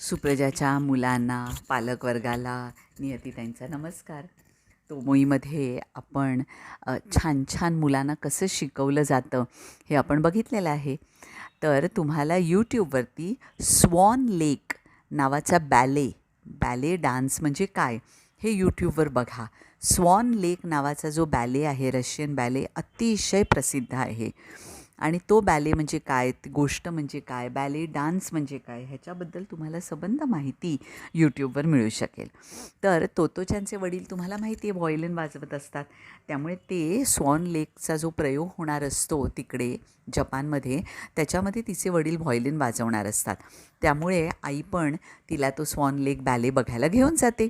सुप्रजाच्या मुलांना, पालकवर्गाला नियतीताईंचा नमस्कार. तोमोईमध्ये आपण छान छान मुलांना कसं शिकवलं जातं हे आपण बघितलेलं आहे. तर तुम्हाला यूट्यूबवरती स्वॉन लेक नावाचा बॅले डान्स म्हणजे काय हे यूट्यूबवर बघा. स्वॉन लेक नावाचा जो बॅले आहे, रशियन बॅले, अतिशय प्रसिद्ध आहे. आणि तो बॅले म्हणजे काय, ती गोष्ट म्हणजे काय, बॅले डान्स म्हणजे काय, ह्याच्याबद्दल तुम्हाला सबंध माहिती यूट्यूबवर मिळू शकेल. तर तोतोचानचे वडील तुम्हाला माहिती आहे व्हायोलिन वाजवत असतात. त्यामुळे ते स्वॉन लेकचा जो प्रयोग होणार असतो तिकडे जपानमध्ये, त्याच्यामध्ये तिचे वडील व्हायोलिन वाजवणार असतात. त्यामुळे आई पण तिला तो स्वॉन लेक बॅले बघायला घेऊन जाते.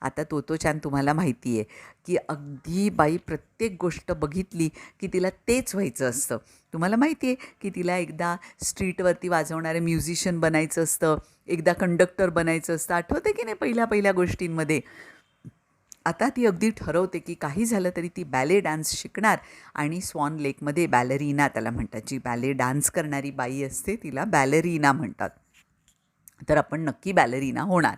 आता तोतोचान तुम्हाला माहिती आहे की अगदी बाई प्रत्येक गोष्ट बघितली की तिला तेच व्हायचं असतं. तुम्हाला माहिती आहे की तिला एकदा स्ट्रीटवरती वाजवणारे म्युझिशियन बनायचं असतं, एकदा कंडक्टर बनायचं असतं. आठवतं की नाही पहिल्या गोष्टींमध्ये. आता ती अगदी ठरवते की काही झालं तरी ती बॅले डान्स शिकणार आणि स्वॉन लेकमध्ये बॅलरीना त्याला म्हणतात. जी बॅले डान्स करणारी बाई असते तिला बॅलरीना म्हणतात. तर आपण नक्की बॅलरीना होणार.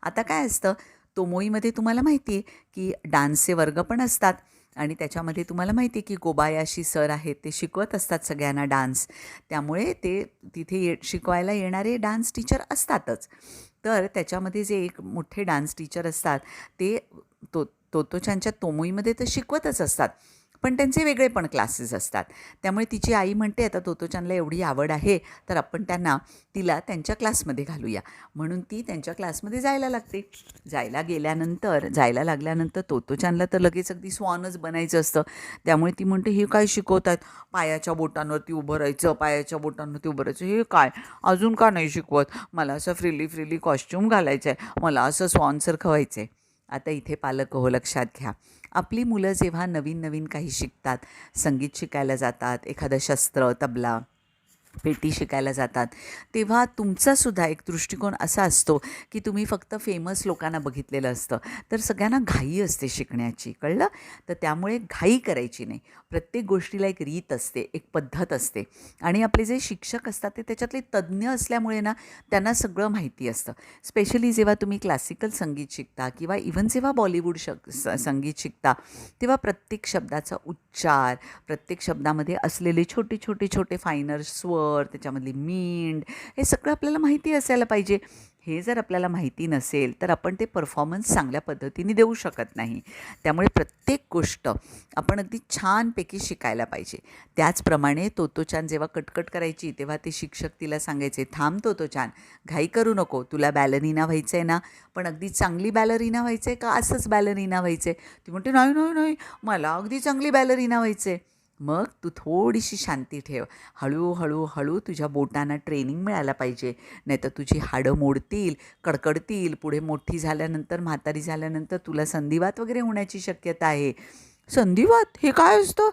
आता काय असतं, तोमोईमध्ये तुम्हाला माहिती आहे की डान्सचे वर्ग पण असतात आणि त्याच्यामध्ये तुम्हाला माहिती आहे की कोबायाशी सर आहेत, ते शिकवत असतात सगळ्यांना डान्स. त्यामुळे ते तिथे शिकवायला येणारे डान्स टीचर असतातच. तर त्याच्यामध्ये जे एक मोठे डान्स टीचर असतात ते तोतोचानच्या तोमोईमध्ये तर शिकवतच असतात, पण त्यांचे वेगळे पण क्लासेस असतात. त्यामुळे तिची आई म्हणते आता तोतोचानला एवढी आवड आहे तर आपण तिला त्यांच्या क्लासमध्ये घालूया. म्हणून ती त्यांच्या क्लासमध्ये जायला लागते. जायला लागल्यानंतर तोतोचानला तर लगेच अगदी स्वॉनच बनायचं असतं. त्यामुळे ती म्हणते हे काय शिकवत आहेत, पायाच्या बोटांवरती उभं राहायचं, हे काय, अजून का नाही शिकवत, मला असं फ्रीली कॉस्ट्यूम घालायचं आहे, मला असं स्वॉनसारखं व्हायचं आहे. आता इथे पालक हो, लक्षात घ्या, आपली मुलं जेव्हा नवीन काही शिकतात, संगीत शिकायला जातात, एखादं शस्त्र, तबला, पेटी शिकायला जातात, तेव्हा तुमचासुद्धा एक दृष्टिकोन असा असतो की तुम्ही फक्त फेमस लोकांना बघितलेलं असतं. तर सगळ्यांना घाई असते शिकण्याची, कळलं? तर त्यामुळे घाई करायची नाही. प्रत्येक गोष्टीला एक रीत असते, एक पद्धत असते. आणि आपले जे शिक्षक असतात ते त्याच्यातले तज्ज्ञ असल्यामुळे ना, त्यांना सगळं माहिती असतं. स्पेशली जेव्हा तुम्ही क्लासिकल संगीत शिकता किंवा इव्हन जेव्हा बॉलिवूड संगीत शिकता, तेव्हा प्रत्येक शब्दाचा उच्चार, प्रत्येक शब्दामध्ये असलेले छोटे फायनर स्वर, त्याच्यामधली मींड, हे सगळं आपल्याला माहिती असायला पाहिजे. हे जर आपल्याला माहिती नसेल तर आपण ते परफॉर्मन्स चांगल्या पद्धतीने देऊ शकत नाही. त्यामुळे प्रत्येक गोष्ट आपण अगदी छानपैकी शिकायला पाहिजे. त्याचप्रमाणे तोतोचान जेव्हा कटकट करायची तेव्हा ते शिक्षक तिला सांगायचे, थांब तोतोचान, घाई करू नको, तुला बॅलरीना व्हायचं आहे ना, पण अगदी चांगली बॅलरीना व्हायचं आहे का असंच बॅलरीना व्हायचं आहे? ती म्हणते नाही, मला अगदी चांगली बॅलरीना व्हायचं आहे. मग तू थोडीशी शांती ठेव. हळू तुझ्या बोटांना ट्रेनिंग मिळायला पाहिजे, नाहीतर तुझी हाडं मोडतील, कडकडतील. पुढे मोठी झाल्यानंतर, म्हातारी झाल्यानंतर तुला संधिवात वगैरे होण्याची शक्यता आहे. संधिवात हे काय असतं?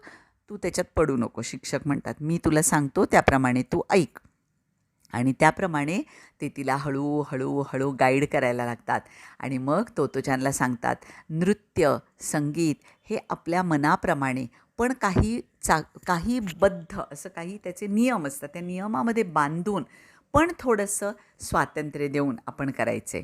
तू त्याच्यात पडू नको. शिक्षक म्हणतात, मी तुला सांगतो त्याप्रमाणे तू ऐक. आणि त्याप्रमाणे ते तिला हळू गाईड करायला लागतात. आणि मग तोतोचानला सांगतात, नृत्य, संगीत हे आपल्या मनाप्रमाणे, पण काही बद्ध असं काही त्याचे नियम असतात. त्या नियमामध्ये बांधून पण थोडंसं स्वातंत्र्य देऊन आपण करायचे.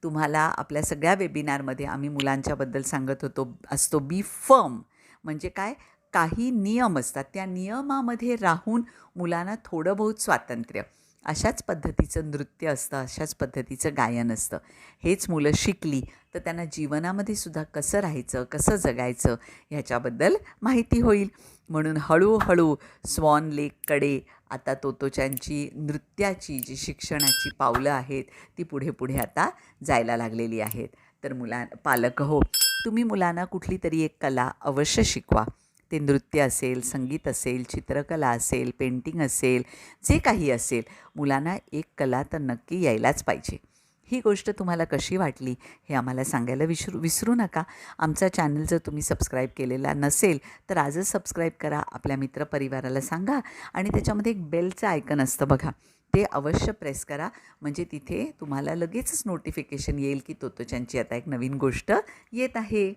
तुम्हाला आपल्या सगळ्या वेबिनारमध्ये आम्ही मुलांच्याबद्दल सांगत असतो बी फर्म म्हणजे काय, काही नियम असतात, त्या नियमामध्ये राहून मुलांना थोडं बहुत स्वातंत्र्य. अशाच पद्धतीचं नृत्य असतं, अशाच पद्धतीचं गायन असतं. हेच मुलं शिकली तर त्यांना जीवनामध्ये सुद्धा कसं राहायचं, कसं जगायचं ह्याच्याबद्दल माहिती होईल. म्हणून हळूहळू स्वॉन लेककडे आता तोतोचानची नृत्याची जी शिक्षणाची पावलं आहेत ती पुढे आता जायला लागलेली आहेत. तर पालक हो, तुम्ही मुलांना कुठली तरी एक कला अवश्य शिकवा. ते नृत्य असेल, संगीत असेल, चित्रकला असेल, पेंटिंग असेल, जे काही असेल, मुलांना एक कला तर नक्की यायलाच पाहिजे. ही गोष्ट तुम्हाला कशी वाटली हे आम्हाला सांगायला विसरू नका. आमचा चॅनल जर तुम्ही सबस्क्राईब केलेला नसेल तर आजच सबस्क्राईब करा, आपल्या मित्रपरिवाराला सांगा आणि त्याच्यामध्ये एक बेलचं आयकन असतं बघा, ते अवश्य प्रेस करा. म्हणजे तिथे तुम्हाला लगेचच नोटिफिकेशन येईल की तोतोचानची आता एक नवीन गोष्ट येत आहे.